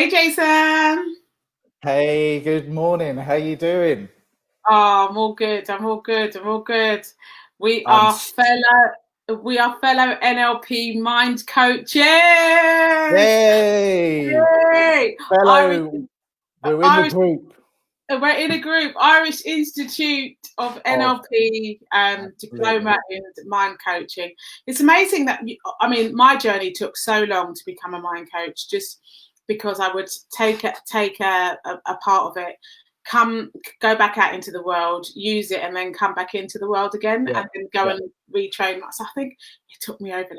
Hey, Jason. Hey, good morning. How you doing? Oh, I'm all good. I'm all good. I'm all good. We I'm are fellow. We are fellow NLP mind coaches. Yay! Yay! Irish, Fellow, we're in the Irish. group. We're in a group. Irish Institute of Oh, NLP absolutely. diploma in mind coaching. It's amazing that I mean, my journey took so long to become a mind coach, just because I would take a part of it, come go back out into the world, use it, and then come back into the world again, Yeah, and then go yeah. and retrain myself. I think it took me like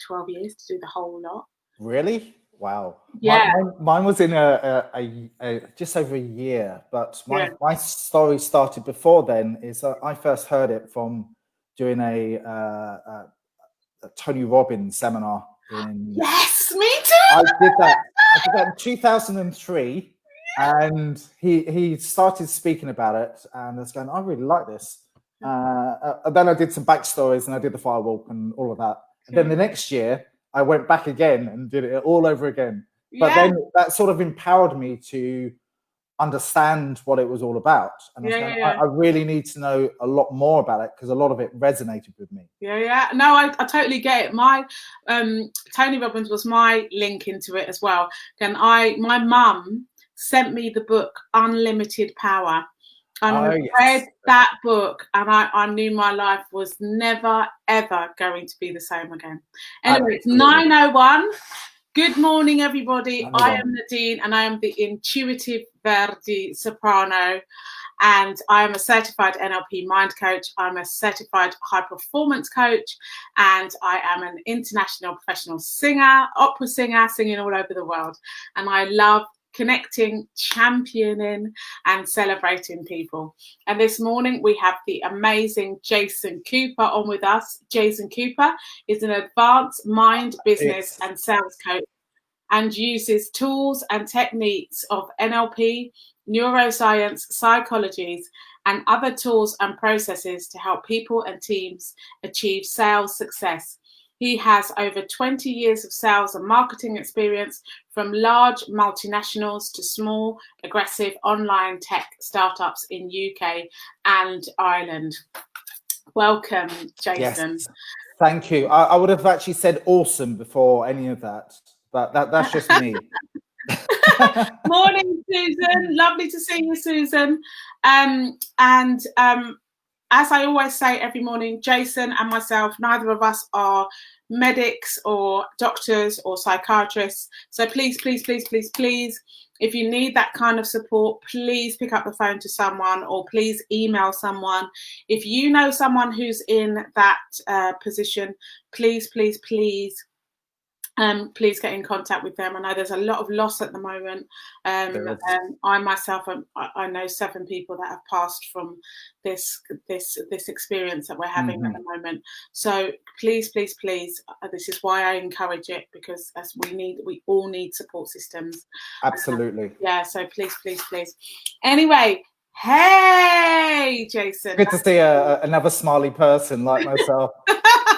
12 years to do the whole lot. Really? Wow. Yeah, Mine was in a just over a year, but yeah. my story started before then. Is I first heard it from doing a Tony Robbins seminar in. Yes, me I too. did that. I did that in 2003, and he started speaking about it, and I was going, I really like this. And then I did some backstories, and I did the firewalk and all of that. And then the next year, I went back again and did it all over again. But Yeah, then that sort of empowered me to understand what it was all about. And I was yeah, going, yeah, yeah. I really need to know a lot more about it because a lot of it resonated with me. Yeah, yeah. No, I totally get it. My Tony Robbins was my link into it as well. And my mum sent me the book Unlimited Power. And I Oh, read yes. that book and I knew my life was never, ever going to be the same again. Anyway, it's Absolutely. 9:01. Good morning, everybody. Another I one. am Nadine and I am the Intuitive Verdi Soprano. And I am a certified NLP mind coach. I'm a certified high performance coach, and I am an international professional singer, opera singer, singing all over the world. And I love connecting, championing, and celebrating people. And this morning we have the amazing Jason Cooper on with us. Jason Cooper is an advanced mind, business, It's and sales coach and uses tools and techniques of NLP, neuroscience, psychologies, and other tools and processes to help people and teams achieve sales success. He has over 20 years of sales and marketing experience from large multinationals to small, aggressive online tech startups in UK and Ireland. Welcome, Yes, Jason. thank you. I would have actually said awesome before any of that, but that's just me. Morning, Susan. Lovely to see you, Susan. As I always say every morning, Jason and myself, neither of us are medics or doctors or psychiatrists. So please, please, please, please, please, if you need that kind of support, please pick up the phone to someone or please email someone. If you know someone who's in that position, please, please, please please get in contact with them. I know there's a lot of loss at the moment. There is. I myself, I know 7 people that have passed from this experience that we're having at the moment. So please, please, please, this is why I encourage it, because as we all need support systems. Absolutely. Yeah. So please, please, please. Anyway, hey, Jason. Good to see another smiley person like myself.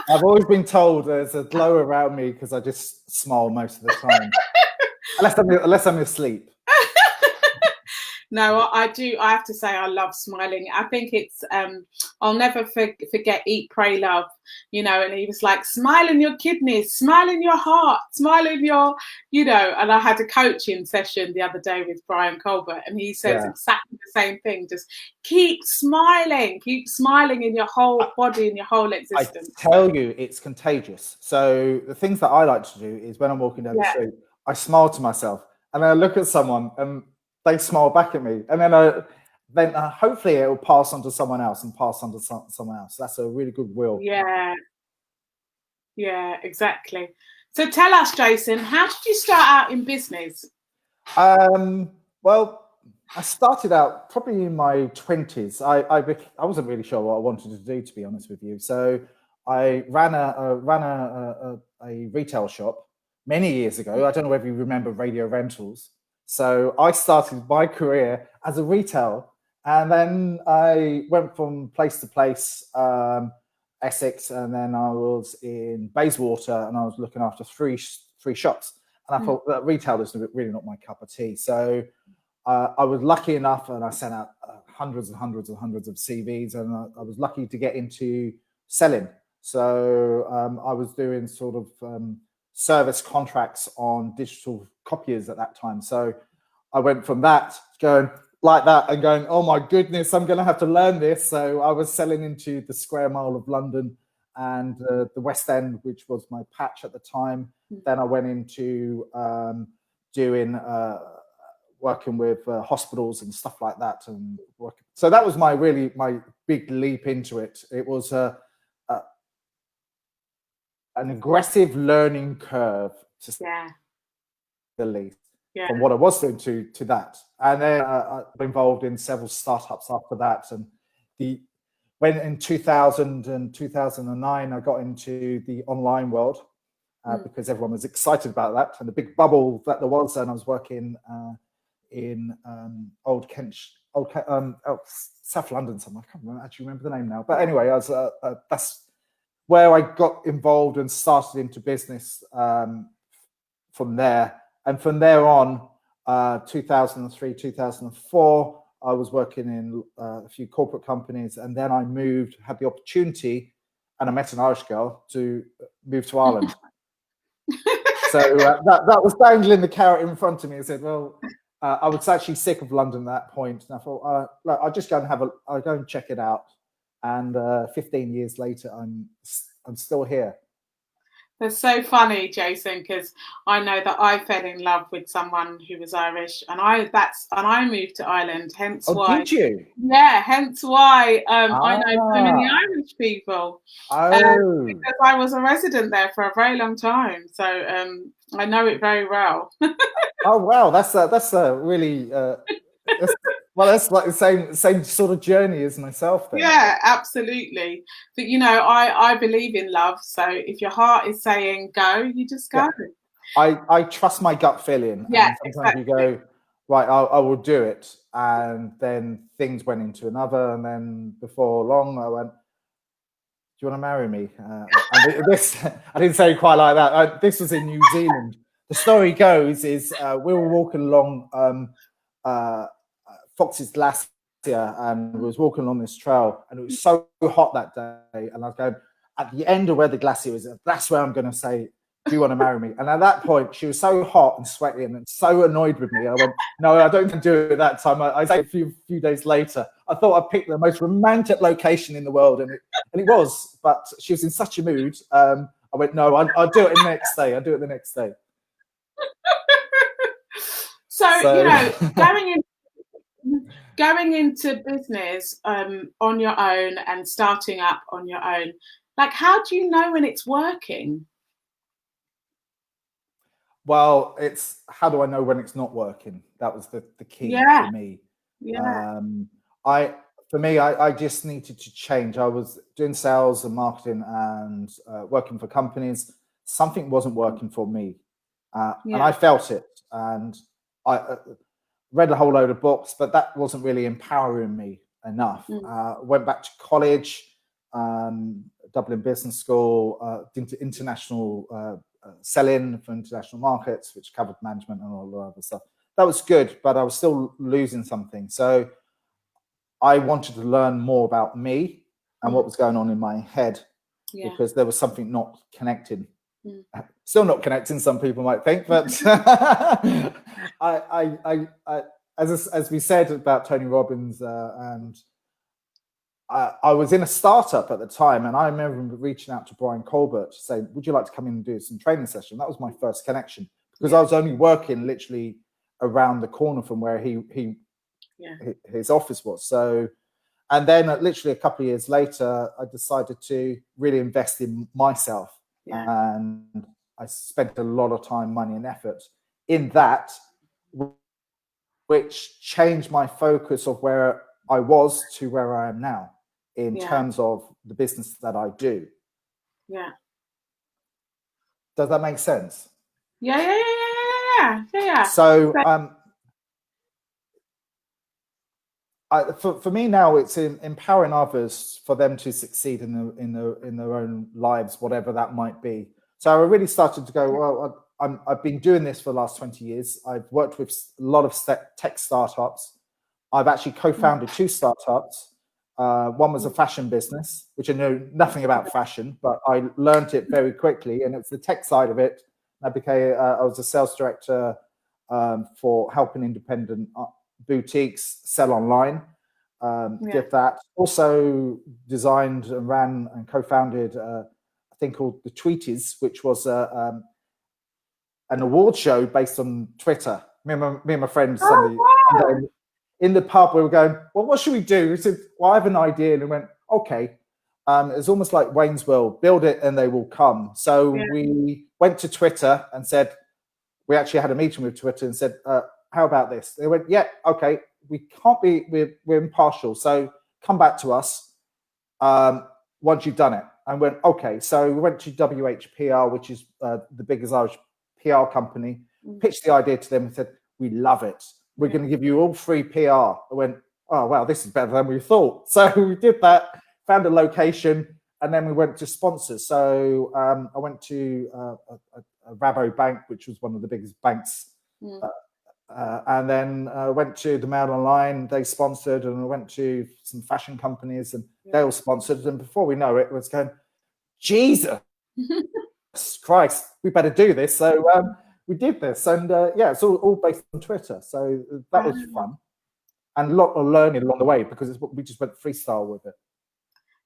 I've always been told there's a glow around me because I just smile most of the time, unless I'm asleep. No, I do. I have to say, I love smiling. I think it's, I'll never forget Eat, Pray, Love, and he was like, smile in your kidneys, smile in your heart, smile in your, and I had a coaching session the other day with Brian Colbert, and he says Yeah. exactly the same thing. Just keep smiling in your whole body, in your whole existence. I tell you, it's contagious. So the things that I like to do is when I'm walking down the street, I smile to myself and then I look at someone and they smile back at me, and then hopefully it will pass on to someone else and pass on to someone else. That's a really good will. Yeah, exactly. So tell us, Jason, how did you start out in business? Well, I started out probably in my 20s. I wasn't really sure what I wanted to do, to be honest with you. So I ran a retail shop many years ago. I don't know whether you remember Radio Rentals. So I started my career as a retail, and then I went from place to place, Essex, and then I was in Bayswater, and I was looking after three shops. And I thought that retail is really not my cup of tea. So I was lucky enough, and I sent out hundreds and hundreds and hundreds of CVs, and I was lucky to get into selling. So I was doing sort of service contracts on digital copiers at that time. So I went from that going like that and going, oh my goodness, I'm going to have to learn this. So I was selling into the square mile of London and the West End, which was my patch at the time. Then I went into doing working with hospitals and stuff like that, and so that was my big leap into it. It was an aggressive learning curve, to say the least, from what I was doing to that. And then I got involved in several startups after that, and when in 2000 and 2009 I got into the online world because everyone was excited about that, and the big bubble that there was. And I was working in South London somewhere. I can't actually remember the name now, but anyway, I was that's where I got involved and started into business from there. And from there on, 2003, 2004, I was working in a few corporate companies, and then I had the opportunity, and I met an Irish girl, to move to Ireland. So that was dangling the carrot in front of me. I said, well, I was actually sick of London at that point, and I thought, I'll just go and I'll go and check it out. And 15 years later, I'm still here. That's so funny, Jason, because I know that I fell in love with someone who was Irish, and I moved to Ireland. Hence why. Did you? Yeah, hence why I know so many Irish people. Because I was a resident there for a very long time, so I know it very well. Oh wow, that's a really that's like the same sort of journey as myself then. Yeah, absolutely. But I believe in love, so if your heart is saying go, you just go. Yeah. I trust my gut feeling. Yeah, and sometimes you go, right, I will do it, and then things went into another, and then before long I went, do you want to marry me? And this I didn't say it quite like that. This was in New Zealand. The story goes is we were walking along Fox's Glacier, and we was walking along this trail, and it was so hot that day, and I was going, at the end of where the glacier is, that's where I'm going to say, do you want to marry me? And at that point, she was so hot and sweaty and so annoyed with me. I went, no, I don't do it at that time. I say a few days later, I thought I picked the most romantic location in the world, and it was, but she was in such a mood. I went, no, I'll do it the next day. I'll do it the next day. So going into business on your own and starting up on your own, like, how do you know when it's working? Well, it's how do I know when it's not working? That was the key for me. Yeah. I just needed to change. I was doing sales and marketing and working for companies. Something wasn't working for me, and I felt it. And I read a whole load of books, but that wasn't really empowering me enough. Went back to college, Dublin Business School, into international selling for international markets, which covered management and all the other stuff. That was good, but I was still losing something. So I wanted to learn more about me and what was going on in my head, because there was something not connected. Still not connecting, some people might think, but as we said about Tony Robbins, and I was in a startup at the time, and I remember reaching out to Brian Colbert to say, would you like to come in and do some training session? That was my first connection, because I was only working literally around the corner from where his office was. So, and then literally a couple of years later, I decided to really invest in myself. And I spent a lot of time, money, and effort in that, which changed my focus of where I was to where I am now in terms of the business that I do. Yeah. Does that make sense? Yeah. So, for me now, it's empowering others for them to succeed in their own lives, whatever that might be. So I really started to go, well, I've been doing this for the last 20 years. I've worked with a lot of tech startups. I've actually co-founded 2 startups. One was a fashion business, which I know nothing about fashion, but I learned it very quickly, and it's the tech side of it. I was a sales director for helping independent boutiques sell online. Did that. Also designed and ran and co-founded a thing called the Tweeties, which was an award show based on Twitter. Me and my friends in the pub, we were going, well, what should we do? We said, well, I have an idea. And we went, okay. It's almost like Wayne's World, build it and they will come. So we went to Twitter and said, we actually had a meeting with Twitter and said, how about this? They went, yeah, okay. We can't be, we're impartial. So come back to us once you've done it. And went, okay. So we went to WHPR, which is the biggest Irish PR company, pitched the idea to them and said, we love it. We're going to give you all free PR. I went, oh, wow, this is better than we thought. So we did that, found a location, and then we went to sponsors. So I went to a Rabo Bank, which was one of the biggest banks. And then went to the Mail Online, they sponsored, and I went to some fashion companies and they all sponsored. And before we know it, it was going, Jesus Christ, we better do this. So we did this, and it's all based on Twitter. So that was fun, and a lot of learning along the way because we just went freestyle with it.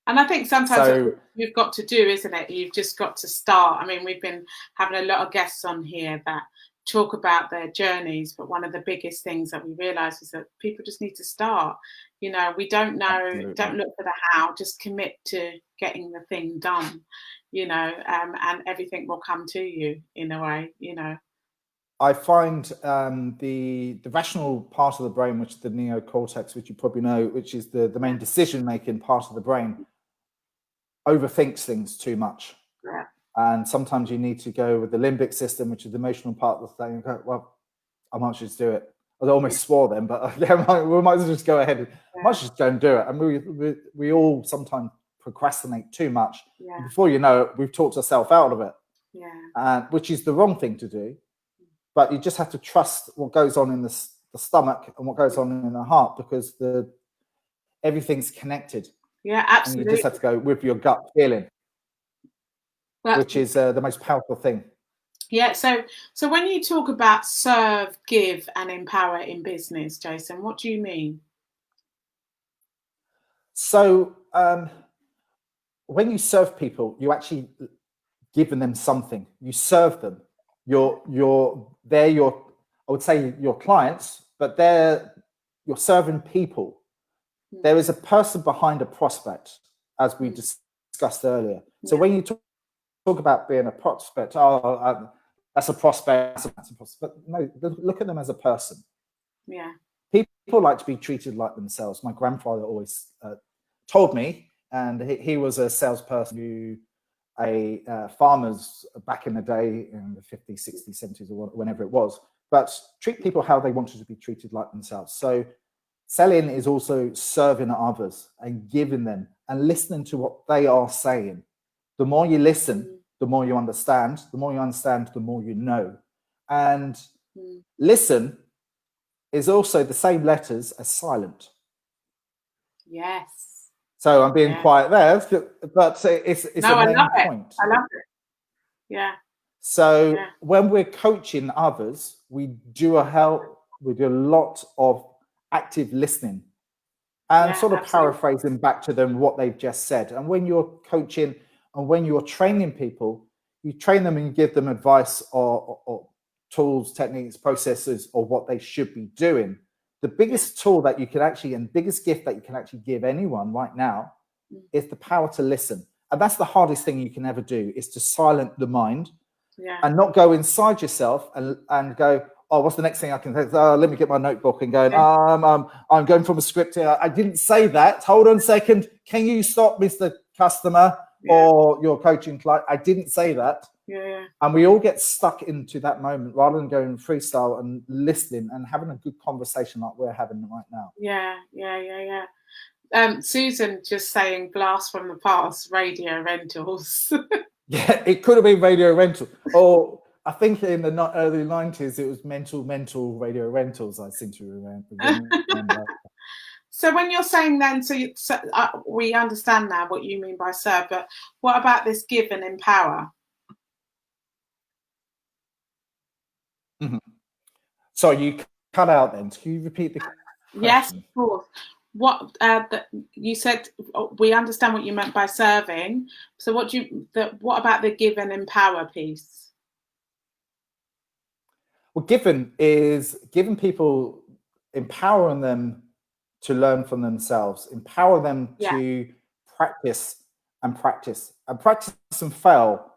And I think sometimes what you've got to do, isn't it? You've just got to start. I mean, we've been having a lot of guests on here that talk about their journeys, but one of the biggest things that we realise is that people just need to start. You know, we don't know, Absolutely. Don't look for the how, just commit to getting the thing done, you know, and everything will come to you in a way, you know. I find the rational part of the brain, which is the neocortex, which you probably know, which is the main decision-making part of the brain, overthinks things too much. Yeah. And sometimes you need to go with the limbic system, which is the emotional part of the thing, and go, well, I might just do it. I almost swore then, but we might as well just go ahead. I might just go and do it. And we all sometimes procrastinate too much. Yeah. Before you know it, we've talked ourselves out of it. Yeah. Which is the wrong thing to do. But you just have to trust what goes on in the stomach and what goes on in the heart, because everything's connected. Yeah, absolutely. And you just have to go with your gut feeling, which is the most powerful thing. Yeah. So when you talk about serve, give, and empower in business, Jason, what do you mean? So when you serve people, you actually giving them something. You serve them. They're your, I would say, your clients, but you're serving people. There is a person behind a prospect, as we discussed earlier. So when you talk about being a prospect, that's a prospect, that's a prospect. No, look at them as a person. Yeah. People like to be treated like themselves. My grandfather always told me, and he was a salesperson who farmers back in the day in the 50s, 60s, 70s, or whenever it was, but treat people how they wanted to be treated like themselves. So selling is also serving others and giving them and listening to what they are saying. The more you listen, the more you understand. The more you understand, the more you know. And listen is also the same letters as silent. Yes. So I'm being quiet there, but it's a main point. I love it. Yeah. So when we're coaching others, we do a lot of active listening and sort of paraphrasing back to them what they've just said. And when you're coaching and when you're training people, you train them and you give them advice or tools, techniques, processes, or what they should be doing. The biggest tool that you can actually, and biggest gift that you can actually give anyone right now is the power to listen. And that's the hardest thing you can ever do, is to silence the mind and not go inside yourself and go, oh, what's the next thing I can say? Let me get my notebook and go, I'm going from a script here. I didn't say that. Hold on a second. Can you stop, Mr. Customer or your coaching client? I didn't say that. Yeah. And we all get stuck into that moment rather than going freestyle and listening and having a good conversation like we're having right now. Yeah. Susan just saying blast from the past, radio rentals. Yeah, it could have been radio rental. Or I think in the early 90s, it was mental radio rentals, I seem to remember. So when you're saying then, we understand now what you mean by serve, but what about this give and empower? Mm-hmm. So you cut out then. Can you repeat the question? Yes, of course. What you said, we understand what you meant by serving. So what about the give and empower piece? Well, giving people, empowering them to learn from themselves, empower them to practice and fail.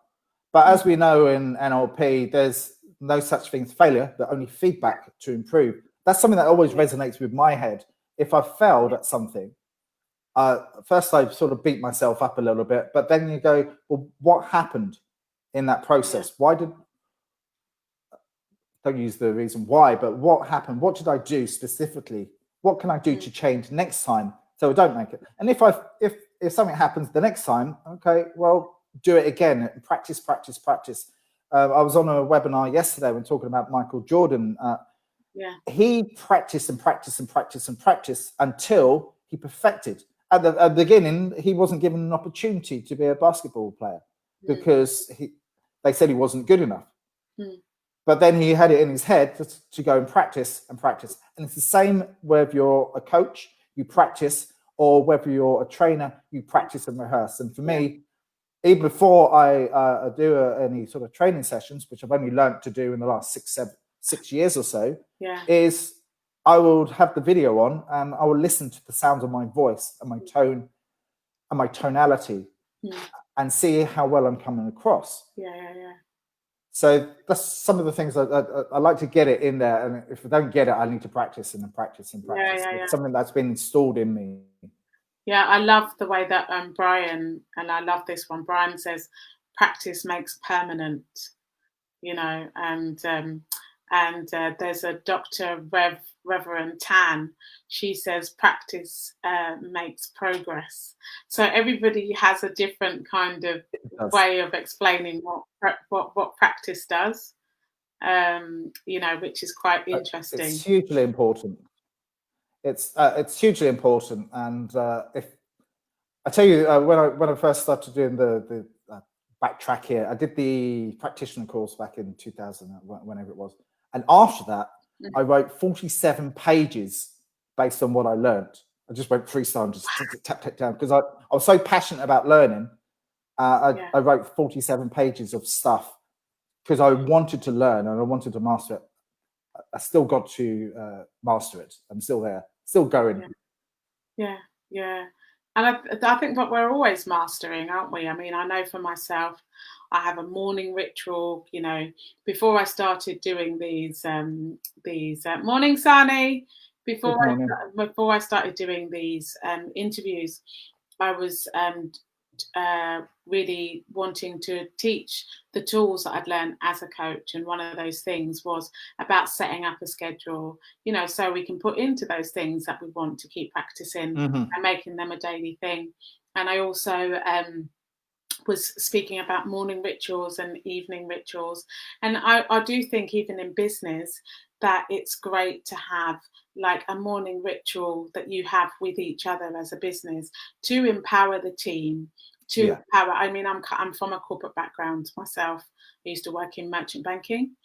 But as we know in NLP, there's no such thing as failure, but only feedback to improve. That's something that always resonates with my head. If I failed at something, first I sort of beat myself up a little bit, but then you go, well, what happened in that process? Don't use the reason why, but what happened? What did I do specifically? What can I do to change next time so I don't make it? And if something happens the next time, okay, well, do it again. Practice. I was on a webinar yesterday when talking about Michael Jordan. He practiced until he perfected. At the beginning, he wasn't given an opportunity to be a basketball player because they said he wasn't good enough. But then he had it in his head to go and practice. And it's the same whether you're a coach, you practice, or whether you're a trainer, you practice and rehearse. And for me, even before I do any sort of training sessions, which I've only learned to do in the last 6 years or so, is I will have the video on and I will listen to the sounds of my voice and my tone and my tonality and see how well I'm coming across. So that's some of the things I like to get it in there. And if I don't get it, I need to practice and practice. It's something that's been installed in me. Yeah, I love the way that Brian, and I love this one, Brian says, practice makes permanent, and there's a Dr. Reverend Tan, she says practice makes progress. So everybody has a different kind of way of explaining what practice does, which is quite interesting. It's hugely important. It's hugely important, and if I tell you, when I first started doing the backtrack here, I did the practitioner course back in 2000, whenever it was, and after that, I wrote 47 pages based on what I learned. I just went freestyle and just tap down because I was so passionate about learning. I wrote 47 pages of stuff because I wanted to learn and I wanted to master it. I still got to master it. I'm still there, still going. Yeah. And I think that we're always mastering, aren't we? I mean, I know for myself, I have a morning ritual. Before I started doing these morning, Sani. Before I started doing these interviews, I was really wanting to teach the tools that I'd learned as a coach, and one of those things was about setting up a schedule, so we can put into those things that we want to keep practicing and making them a daily thing. And I also was speaking about morning rituals and evening rituals, and I do think even in business that it's great to have like a morning ritual that you have with each other as a business to empower the team, empower. I mean, I'm from a corporate background myself. I used to work in merchant banking.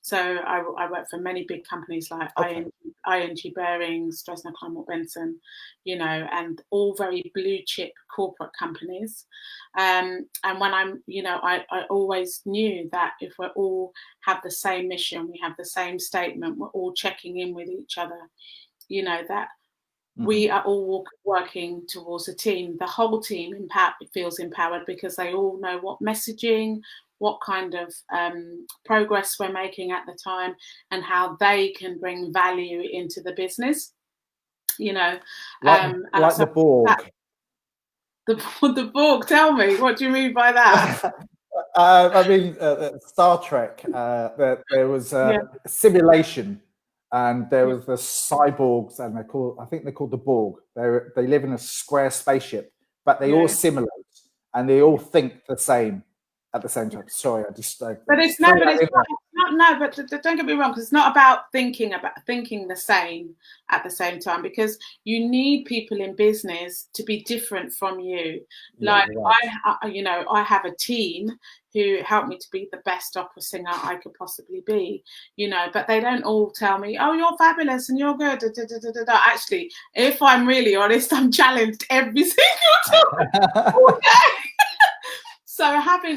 So I worked for many big companies like ING Bearings, Dresdner Kleinwort Benson, and all very blue chip corporate companies. And when I always knew that if we all have the same mission, we have the same statement, we're all checking in with each other, that we are all working towards a team. The whole team feels empowered because they all know what messaging, what kind of progress we're making at the time, and how they can bring value into the business. Like the Borg. The Borg. Tell me, what do you mean by that? I mean, Star Trek. There was a simulation, and there was the cyborgs, and I think they're called the Borg. They live in a square spaceship, but they all simulate, and they all think the same. at the same time. Sorry, I just. But it's no, but it's not. No, but don't get me wrong, because it's not about thinking the same at the same time. Because you need people in business to be different from you. Yeah, like right. I have a team who help me to be the best opera singer I could possibly be. But they don't all tell me, "Oh, you're fabulous and you're good." Da, da, da, da, da. Actually, if I'm really honest, I'm challenged every single time all day.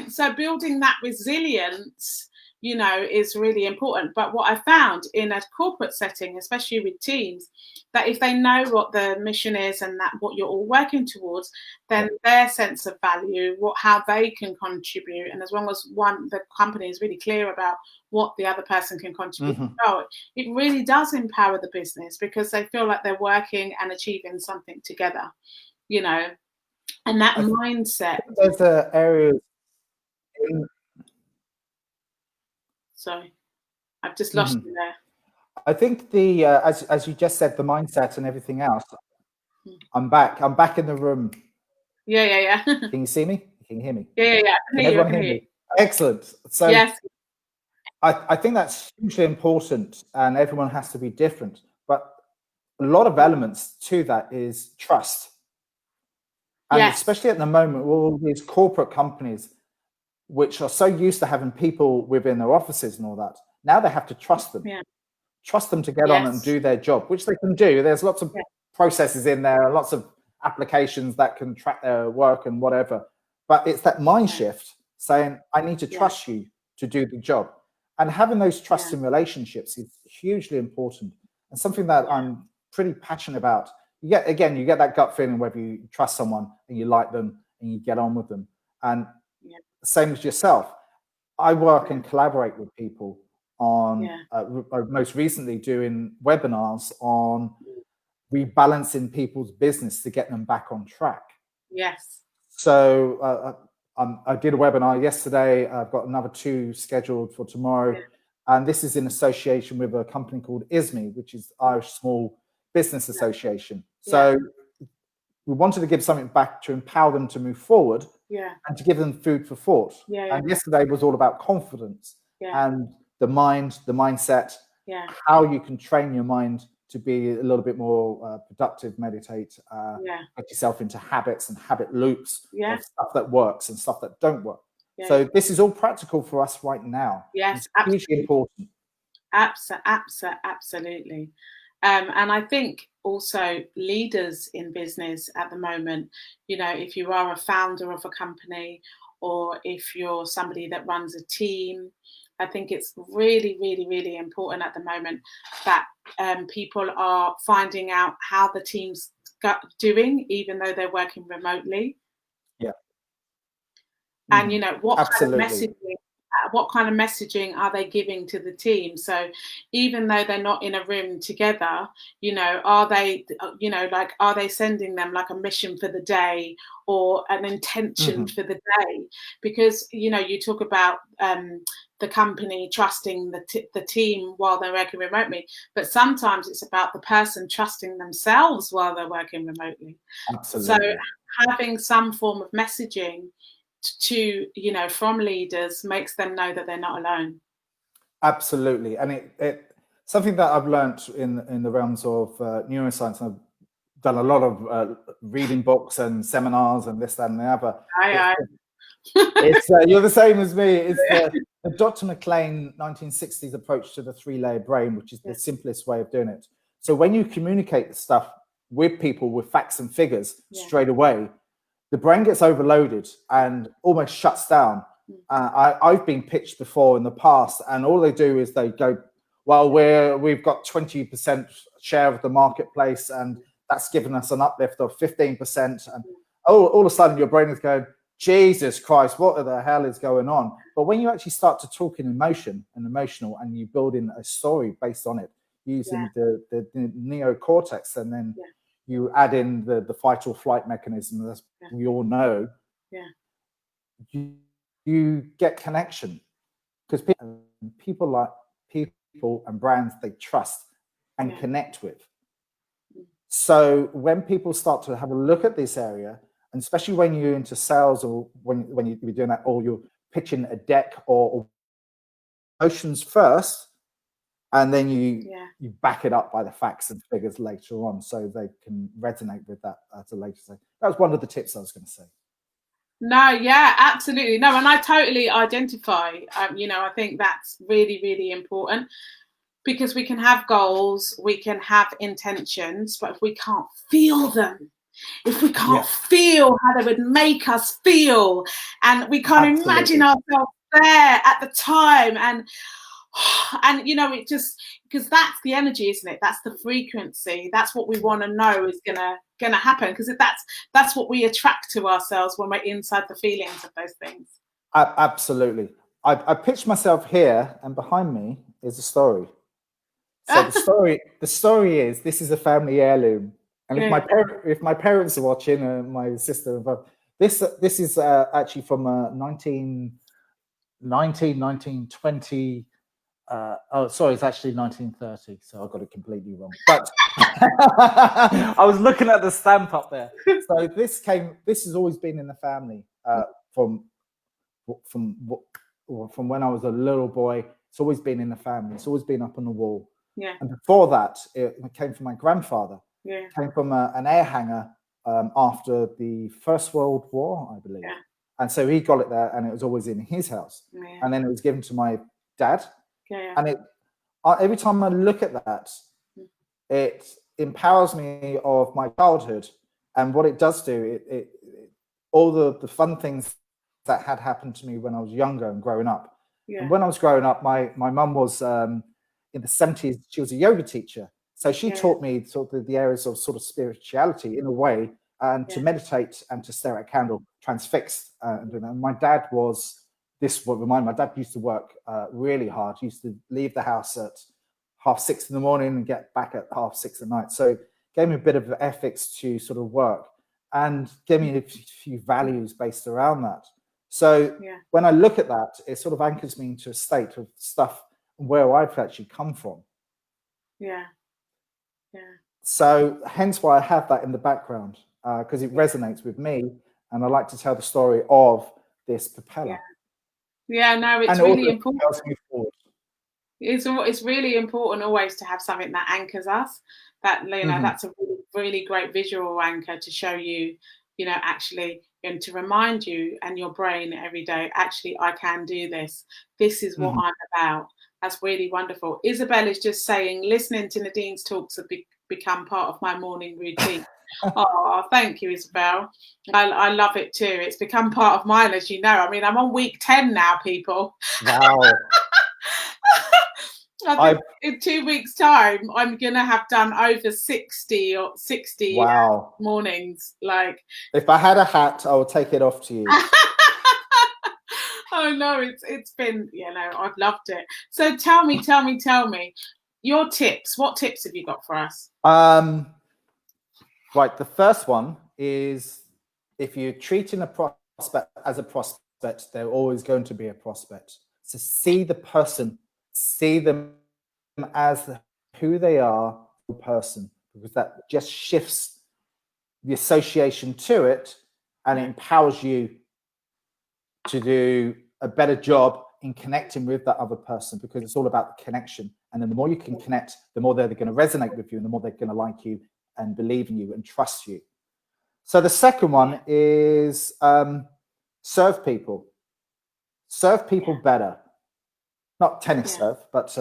So building that resilience, is really important. But what I found in a corporate setting, especially with teams, that if they know what the mission is and that what you're all working towards, then their sense of value, how they can contribute, and as long as the company is really clear about what the other person can contribute, it really does empower the business, because they feel like they're working and achieving something together, and that mindset. There's areas. Sorry, I've just lost you there. I think as you just said, the mindset and everything else. I'm back. I'm back in the room. Yeah. Can you see me? Can you hear me? Yeah. Can everyone hear me? Excellent. So yes. I think that's hugely important, and everyone has to be different. But a lot of elements to that is trust. And especially at the moment, all these corporate companies, which are so used to having people within their offices and all that, now they have to trust them. Trust them to get on and do their job, which they can do. There's lots of processes in there, lots of applications that can track their work and whatever. But it's that mind shift saying, I need to trust you to do the job. And having those trusting relationships is hugely important, and something that I'm pretty passionate about. You get that gut feeling whether you trust someone and you like them and you get on with them. And same as yourself. I work and collaborate with people on most recently doing webinars on rebalancing people's business to get them back on track. Yes. So I did a webinar yesterday. I've got another 2 scheduled for tomorrow. And this is in association with a company called ISME, which is Irish Small Business Association. So we wanted to give something back to empower them to move forward and to give them food for thought. And yesterday was all about confidence and the mindset, how you can train your mind to be a little bit more productive, meditate, get yourself into habits and habit loops of stuff that works and stuff that don't work. So this is all practical for us right now. Yes, it's hugely important. Absolutely. And I think also leaders in business at the moment, if you are a founder of a company or if you're somebody that runs a team, I think it's really, really, really important at the moment that people are finding out how the team's doing, even though they're working remotely. And what kind of messaging are they giving to the team? So even though they're not in a room together, are they sending them like a mission for the day or an intention for the day? Because you talk about the company trusting the team while they're working remotely, but sometimes it's about the person trusting themselves while they're working remotely. Absolutely. So having some form of messaging to from leaders makes them know that they're not alone. Absolutely. And it something that I've learned in the realms of neuroscience, and I've done a lot of reading books and seminars and this, that, and the other. It's you're the same as me. It's the Dr. McLean 1960s approach to the 3-layer brain, which is the simplest way of doing it. So when you communicate the stuff with people with facts and figures straight away, the brain gets overloaded and almost shuts down. I've been pitched before in the past, and all they do is they go, well, we've got 20% share of the marketplace, and that's given us an uplift of 15%. And all of a sudden your brain is going, Jesus Christ, what the hell is going on? But when you actually start to talk in emotion and emotional, and you build in a story based on it using the neocortex, and then you add in the fight or flight mechanism, as we all know, you get connection, because people like people and brands they trust and connect with. So when people start to have a look at this area, and especially when you're into sales or when you're doing that, or you're pitching a deck or emotions first, and then you back it up by the facts and figures later on, so they can resonate with that at a later stage. That was one of the tips I was going to say. No, yeah, absolutely. No, and I totally identify. I think that's really, really important, because we can have goals, we can have intentions, but if we can't feel them, if we can't feel how they would make us feel, and we can't imagine ourselves there at the time, and it just, because that's the energy, isn't it? That's the frequency. That's what we want to know is gonna happen, because that's what we attract to ourselves when we're inside the feelings of those things. Absolutely. I pitched myself here, and behind me is a story. So the story is, this is a family heirloom, and if my parents are watching, my sister, this is actually from 1920. Sorry, it's actually 1930, so I got it completely wrong. But I was looking at the stamp up there. So this has always been in the family from when I was a little boy. It's always been in the family. It's always been up on the wall. Yeah. And before that, it came from my grandfather. Yeah. It came from an air hangar after the First World War, I believe. Yeah. And so he got it there, and it was always in his house. Yeah. And then it was given to my dad. Yeah. And every time I look at that, it empowers me of my childhood, and what it does do, it all the fun things that had happened to me when I was younger and growing up. Yeah. And when I was growing up, my mum was in the 70s. She was a yoga teacher, so she taught me sort of the areas of sort of spirituality in a way, and to meditate and to stare at a candle, transfixed. And my dad was. This would remind me, my dad used to work really hard. He used to leave the house at 6:30 in the morning and get back at 6:30 at night. So it gave me a bit of ethics to sort of work, and gave me a few values based around that. So when I look at that, it sort of anchors me into a state of stuff where I've actually come from. Yeah. So hence why I have that in the background, because it resonates with me, and I like to tell the story of this propeller. Yeah, no, it's really important. It's really important always to have something that anchors us. That that's a really, really great visual anchor to show you, actually, and to remind you and your brain every day, actually, I can do this. This is what I'm about. That's really wonderful. Isabel is just saying, listening to Nadine's talks have become part of my morning routine. Oh, thank you, Isabel. I love it too. It's become part of mine, as you know. I mean, I'm on week 10 now, people. Wow. I think in 2 weeks' time, I'm going to have done over 60 mornings. Like, if I had a hat, I would take it off to you. Oh no, it's been, I've loved it. So tell me, your tips. What tips have you got for us? Right, the first one is, if you're treating a prospect as a prospect, they're always going to be a prospect. So see the person, see them as who they are, a person, because that just shifts the association to it, and it empowers you to do a better job in connecting with that other person, because it's all about the connection. And then the more you can connect, the more they're going to resonate with you, and the more they're going to like you and believe in you and trust you. So the second one is serve people. Serve people better. Not tennis serve, but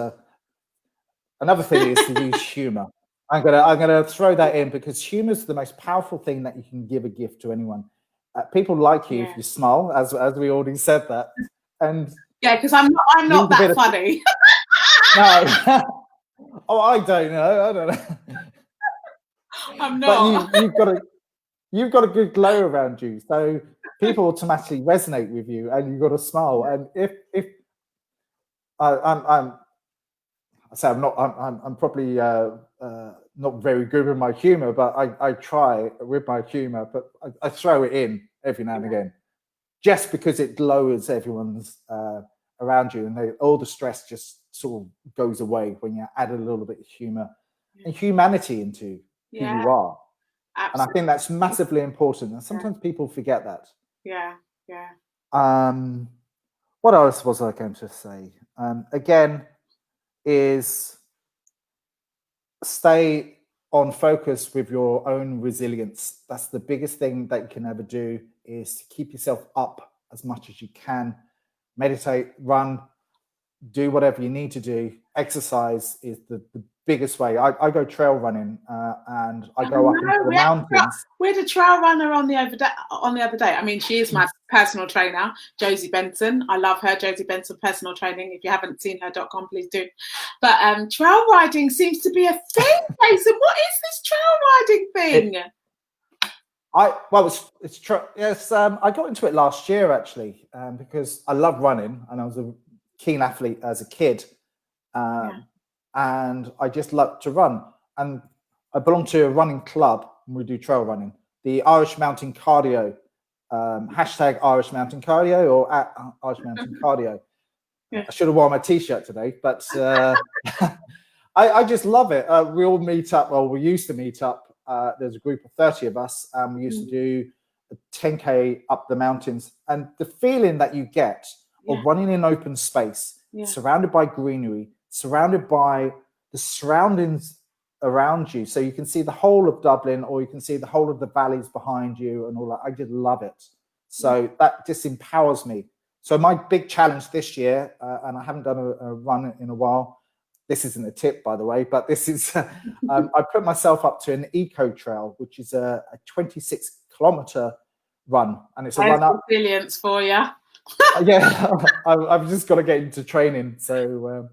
another thing is to use humor. I'm gonna throw that in, because humor is the most powerful thing that you can give a gift to anyone. People like you if you smile, as we already said that. And because I'm not that funny. No. Oh, I don't know. I'm not. But you've got a good glow around you, so people automatically resonate with you, and you've got a smile. And if I'm probably not very good with my humor, but I try with my humor, but I throw it in every now and again, just because it lowers everyone's around you, and all the stress just sort of goes away when you add a little bit of humor and humanity into who you are. Absolutely. And I think that's massively important, and sometimes people forget that. What else was I going to say? Again, is stay on focus with your own resilience. That's the biggest thing that you can ever do, is to keep yourself up as much as you can. Meditate, run, do whatever you need to do. Exercise is the biggest way. I go trail running and I go up into the mountains. We had a trail runner on the other day. I mean, she is my personal trainer, Josie Benson. I love her, Josie Benson Personal Training. If you haven't seen her.com, please do. But trail riding seems to be a thing, Jason. What is this trail riding thing? It's true. Yes, I got into it last year actually because I love running and I was a keen athlete as a kid, and I just love to run. And I belong to a running club and we do trail running. The Irish Mountain Cardio, hashtag Irish Mountain Cardio or at Irish Mountain Cardio. I should have worn my t-shirt today, but I just love it. We all meet up. Well, we used to meet up. There's a group of 30 of us, and we used to do a 10K up the mountains. And the feeling that you get of running in open space, surrounded by greenery, surrounded by the surroundings around you. So you can see the whole of Dublin, or you can see the whole of the valleys behind you and all that. I just love it. So that just empowers me. So my big challenge this year, and I haven't done a run in a while. This isn't a tip, by the way, but this is, I put myself up to an eco trail, which is a 26-kilometer run. And it's a run up. Resilience for you. Yeah, I've just got to get into training. So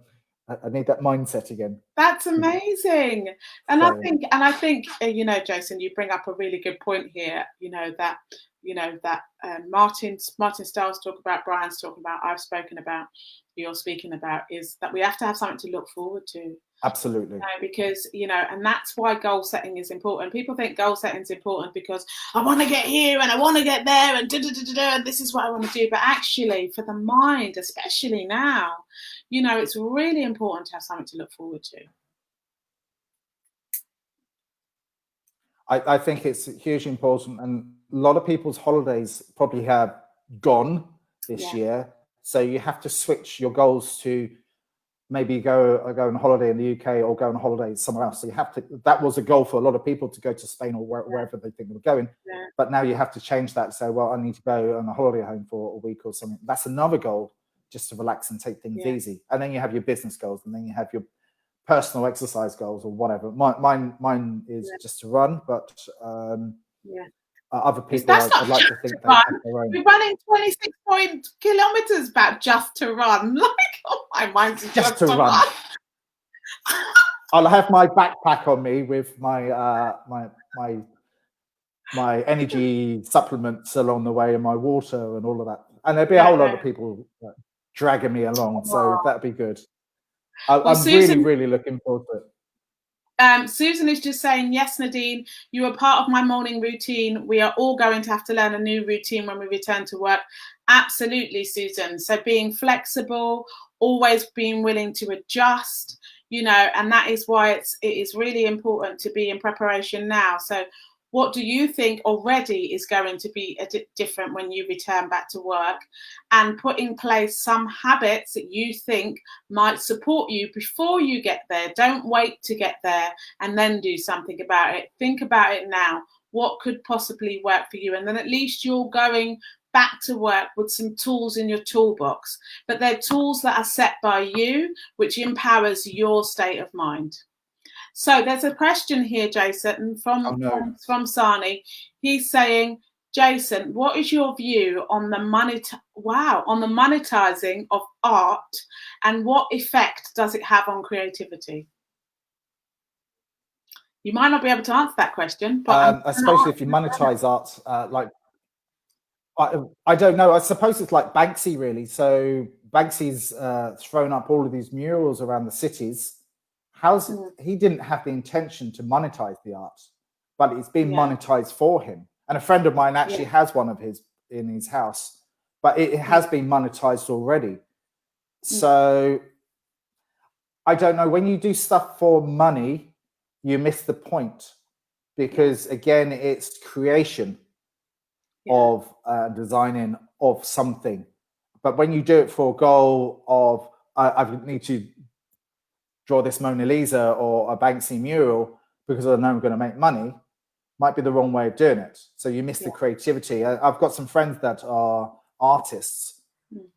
I need that mindset again. That's amazing. And I think, you know, Jason, you bring up a really good point here, that Martin Starr's talking about, Brian's talking about, I've spoken about, you're speaking about, is that we have to have something to look forward to. Absolutely. Because, and that's why goal setting is important. People think goal setting is important because I want to get here and I want to get there and and this is what I want to do. But actually, for the mind, especially now, it's really important to have something to look forward to. I think it's hugely important, and a lot of people's holidays probably have gone this year. So you have to switch your goals to maybe go on a holiday in the UK or go on a holiday somewhere else. So you have to, that was a goal for a lot of people, to go to Spain or wherever they think they were going. But now you have to change that. So, well, I need to go on a holiday home for a week or something. That's another goal, just to relax and take things easy. And then you have your business goals, and then you have your personal exercise goals or whatever. Mine is just to run, but other people, I'd like to think they have their own. We're running 26 kilometers back just to run. Like, oh, my mind's just to run. I'll have my backpack on me with my my energy supplements along the way and my water and all of that. And there'll be a whole lot of people dragging me along, so that'd be good. I'm Susan, really looking forward to it. Susan is just saying, yes, Nadine, you are part of my morning routine. We are all going to have to learn a new routine when we return to work. Absolutely, Susan. So being flexible, always being willing to adjust, and that is why it is really important to be in preparation now. So what do you think already is going to be different when you return back to work, and put in place some habits that you think might support you before you get there? Don't wait to get there and then do something about it. Think about it now. What could possibly work for you? And then at least you're going back to work with some tools in your toolbox, but they're tools that are set by you, which empowers your state of mind. So there's a question here, Jason, from Sani. He's saying, Jason, what is your view on the monetizing of art, and what effect does it have on creativity? You might not be able to answer that question, but I suppose if you monetize art, I don't know. I suppose it's like Banksy, really. So Banksy's thrown up all of these murals around the cities. He didn't have the intention to monetize the art, but it's been monetized for him. And a friend of mine actually has one of his in his house, but it has been monetized already. So I don't know. When you do stuff for money, you miss the point, because again, it's creation of designing of something. But when you do it for a goal of, I need to draw this Mona Lisa or a Banksy mural because I know I'm going to make money, might be the wrong way of doing it. So you miss the creativity. I've got some friends that are artists,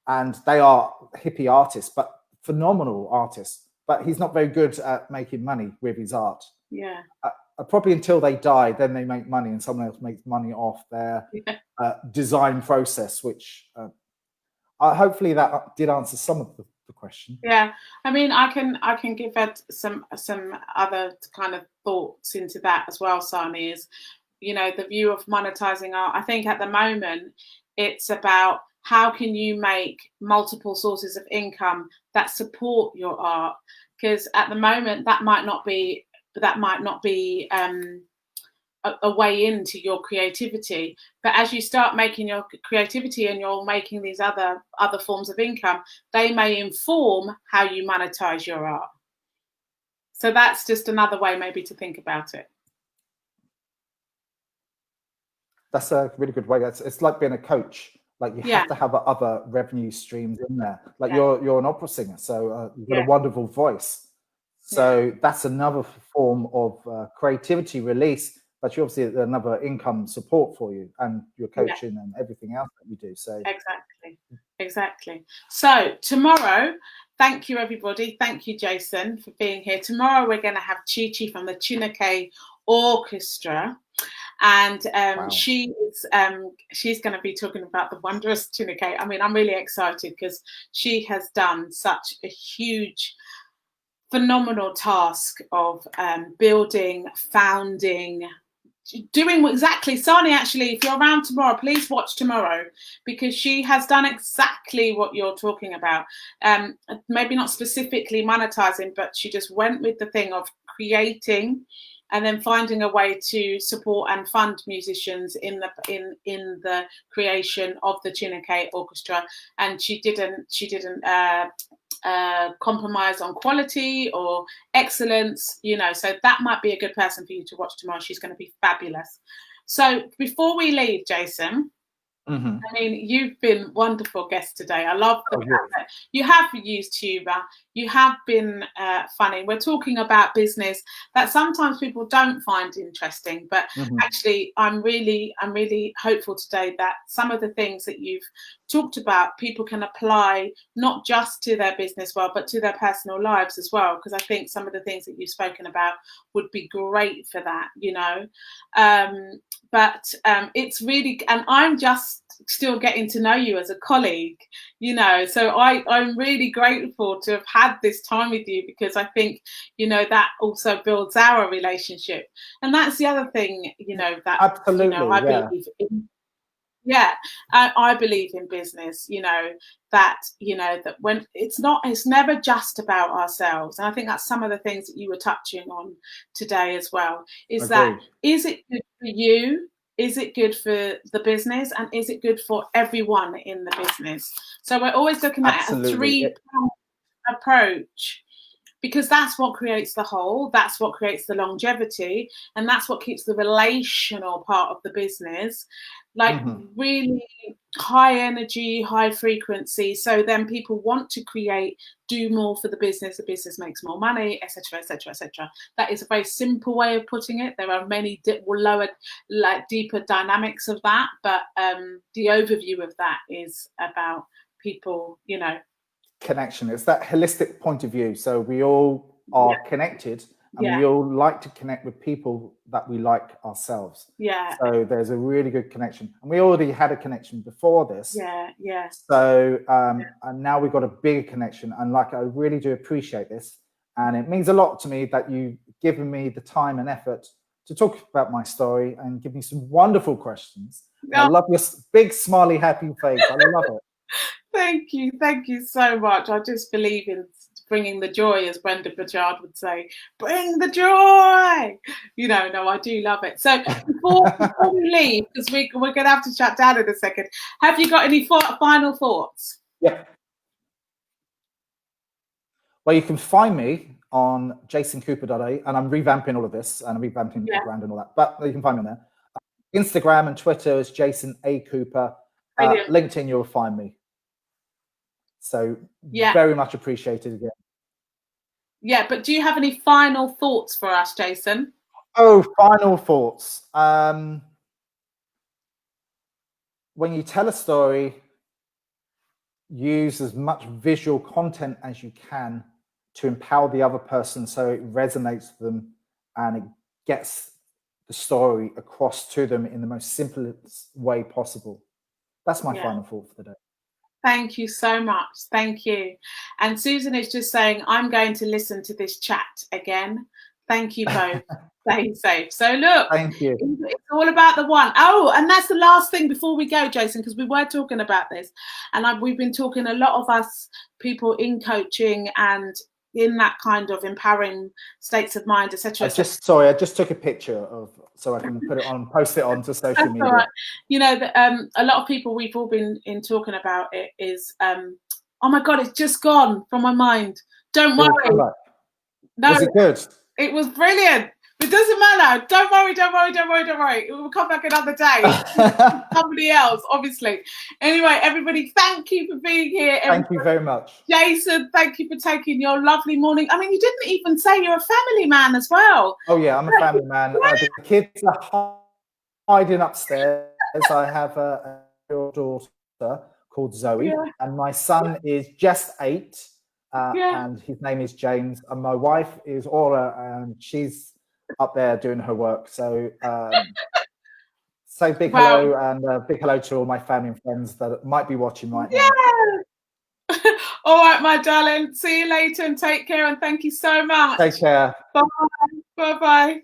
and they are hippie artists, but phenomenal artists. But he's not very good at making money with his art. Yeah. Probably until they die, then they make money, and someone else makes money off their design process, which hopefully that did answer some of the question. Yeah, I mean, I can give Ed some other kind of thoughts into that as well, Sani, is, you know, the view of monetizing art. I think at the moment it's about how can you make multiple sources of income that support your art, because at the moment that might not be a way into your creativity. But as you start making your creativity and you're making these other forms of income, they may inform how you monetize your art. So that's just another way maybe to think about it. That's a really good way. It's like being a coach. Like you have to have other revenue streams in there. Like you're an opera singer, so you've got a wonderful voice. So that's another form of creativity release, but you obviously another income support for you and your coaching and everything else that you do. So exactly. So tomorrow, thank you everybody. Thank you, Jason, for being here. Tomorrow we're going to have Chi Chi from the Chineke Orchestra. And she's going to be talking about the wondrous Chineke. I mean, I'm really excited because she has done such a huge, phenomenal task of building, founding, doing exactly. Sani, actually, if you're around tomorrow, please watch tomorrow, because she has done exactly what you're talking about. Maybe not specifically monetizing, but she just went with the thing of creating and then finding a way to support and fund musicians in the creation of the Chineke Orchestra. And she didn't compromise on quality or excellence, you know. So that might be a good person for you to watch tomorrow. She's going to be fabulous. So before we leave, Jason, I mean, you've been wonderful guest today. I love the fact that you have used humor. You have been funny. We're talking about business that sometimes people don't find interesting, but actually, I'm really hopeful today that some of the things that you've talked about, people can apply not just to their business world, but to their personal lives as well. Because I think some of the things that you've spoken about would be great for that, you know. But it's really, and I'm just still getting to know you as a colleague, you know, so I'm really grateful to have had this time with you, because I think, you know, that also builds our relationship. And that's the other thing, you know, that absolutely, you know, I believe in. I believe in business, you know, that, you know, that when it's never just about ourselves. And I think that's some of the things that you were touching on today as well, is that, is it good for you? Is it good for the business? And is it good for everyone in the business? So we're always looking at a three-pronged approach, because that's what creates the whole, that's what creates the longevity, and that's what keeps the relational part of the business like really high energy, high frequency. So then people want to create, do more for the business makes more money, etc., etc., etc. That is a very simple way of putting it. There are many lower, like deeper dynamics of that, but the overview of that is about people, you know, connection. It's that holistic point of view. So we all are connected, and we all like to connect with people that we like ourselves. So there's a really good connection, and we already had a connection before this. So and now we've got a bigger connection, and like, I really do appreciate this, and it means a lot to me that you've given me the time and effort to talk about my story and give me some wonderful questions. I love your big smiley happy face. I love it. Thank you so much. I just believe in bringing the joy, as Brenda Burchard would say. Bring the joy. You know, no, I do love it. So before we leave, because we're going to have to shut down in a second, have you got any final thoughts? Yeah. Well, you can find me on jasoncooper.a, and I'm revamping all of this, and I'm revamping the brand and all that, but you can find me on there. Instagram and Twitter is Jason A. Cooper. LinkedIn, you'll find me. So very much appreciated again. Yeah, but do you have any final thoughts for us, Jason? Oh, final thoughts. When you tell a story, use as much visual content as you can to empower the other person so it resonates with them and it gets the story across to them in the most simplest way possible. That's my final thought for the day. Thank you so much. Thank you. And Susan is just saying, I'm going to listen to this chat again. Thank you both. Stay safe. So look, thank you. It's all about the one. Oh, and that's the last thing before we go, Jason, because we were talking about this. And we've been talking, a lot of us people in coaching and in that kind of empowering states of mind, etc. I just took a picture of, so I can put it on, post it onto social media. Right. You know, a lot of people we've all been talking about it is, oh my God, it's just gone from my mind. Don't worry. No, was it good? It was brilliant. It doesn't matter. Don't worry. It will come back another day. Somebody else, obviously. Anyway, everybody, thank you for being here. Thank you very much. Jason, thank you for taking your lovely morning. I mean, you didn't even say you're a family man as well. Oh, yeah, I'm a family man. The kids are hiding upstairs. I have a daughter called Zoe, and my son is just 8, and his name is James, and my wife is Aura, and she's up there doing her work. So say big hello, and big hello to all my family and friends that might be watching right now. All right, my darling. See you later and take care, and thank you so much. Take care. Bye. Bye-bye.